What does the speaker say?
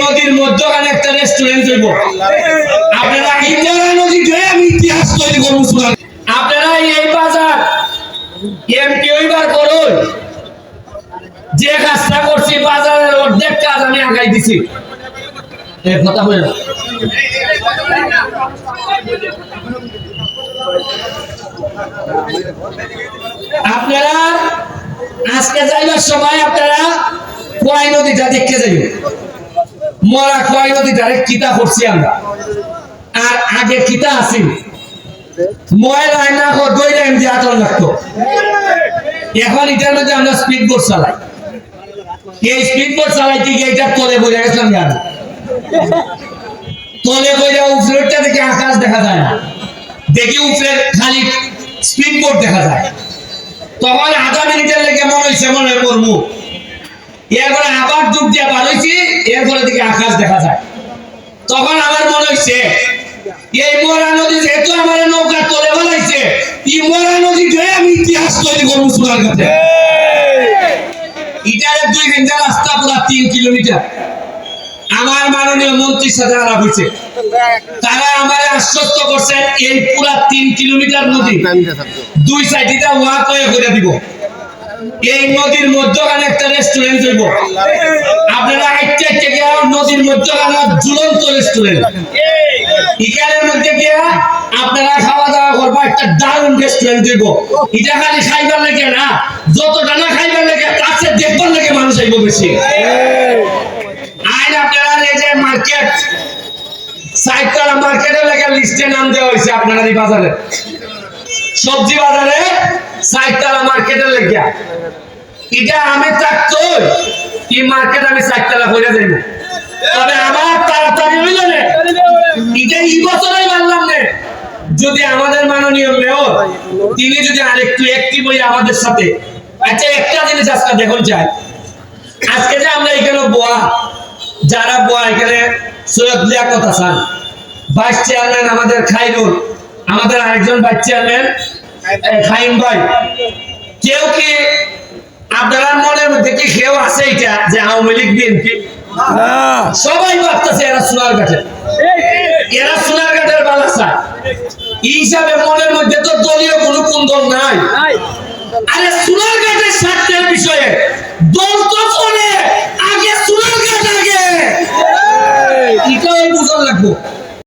নদীর মধ্যখানে একটা রেস্টুরেন্ট হইব। আপনারা ইন্দিরা নদী ধরে আমি ইতিহাস তৈরি করবো। আপনারা এই বাজার এমপি হইবার করুন, যে কাজটা করছি বাজারের অর্ধেক কাজ আমি আগাই দিছি। কথা বলে আপনারা আজকে যাইবার সময় আপনারা খোয়াই নদীটা দেখতে যাবেন। মরা খোয়াই নদীটা কিতা করছি আমরা, আর আগে কিতা আছি ময়লা না দইটা এমনি আতর লাগতো। এখন এটার মধ্যে আমরা স্পিড বোট চালাই। এই স্পিড বোট চালাইতে গিয়ে এটা তলে বইয়া গেছিলাম। তলে বইয়া উপরেরটা দেখে আকাশ দেখা যায় না, দেখি উপরের খালি স্পিড বোট দেখা যায়। তখন আধা মিনিটের লেগে মনে হয়েছে মনে হয় মরমু। এরপরে আবার ডুব দিয়ে পার হয়েছি, এরপরে দিকে আকাশ দেখা যায়। তখন আমার মনে হয়েছে এই মরা নদী যেহেতু আমার নৌকা তলে বলাইছে, এই মরা নদী ধরে আমি ইতিহাস তৈরি করবো। সোনার কাছে এটার 2 ঘন্টা রাস্তা, পুরা 3 কিলোমিটার। আমার মাননীয় মন্ত্রীর সাথে আলাপ হয়েছে, তারা আমার আশ্বস্ত করছেন এই পুরা 3 কিলোমিটার নদী 2 সাইডে ওয়াক হয়ে করে দিব। এই নদীর মধ্যখানে একটা রেস্টুরেন্ট হইব। আপনারা আইতে গিয়া নদীর মধ্যখানে ঝুলন্ত রেস্টুরেন্ট, এখানের মধ্যে গিয়া আপনারা খাওয়া দাওয়া করবা। একটা দারুণ রেস্টুরেন্ট হইব। এটা খালি খাইবার লেগে না, যতটা না খাইবার লেগে তার চেয়ে দেখবার লেগে মানুষ আইব বেশি। আইন আপনারা এই যে মার্কেট সাইটতলা মার্কেটের লেগে লিস্টে নাম দেওয়া হয়েছে। আপনারা এই বাজারে সবজি বাজারে সাইটতলা মার্কেটের লেগে এটা আমি থাকতো এই মার্কেট আমি সাইটতলা করে যাইব। তবে আমার তাড়াতাড়ি হইল না, এটা এই বছরই মানলাম না। যদি আমাদের মাননীয় মেয়র তিনি যদি আরেকটু অ্যাক্টিভ হয়ে আমাদের সাথে, আচ্ছা একটা জিনিস আজকে দেখুন চাই, আজকে যে আমরা এখানে বোয়া যারা বোয়া এখানে সৈয়দ লিয়াকত হাসান ভাইস চেয়ারম্যান, আমাদের খাইরুল, আমাদের আরেকজন ভাইস চেয়ারম্যান খাইম ভাই, কেউ কি আপনারা মনের মধ্যে কি কেউ আছে এটা যে আওয়ামী লীগ বিএনপি? সবাই ভাবতেছে এরা সোনার ঘাটের, এরা সোনার ঘাটের বালাসা। এই হিসাবে মনের মধ্যে তো দলীয় কোনো কুন্দল নাই। আরে সোনার ঘাটের স্বার্থের বিষয়ে দল তো করে আগে সোনার ঘাট আগে, এটাও বুঝার লাগবো।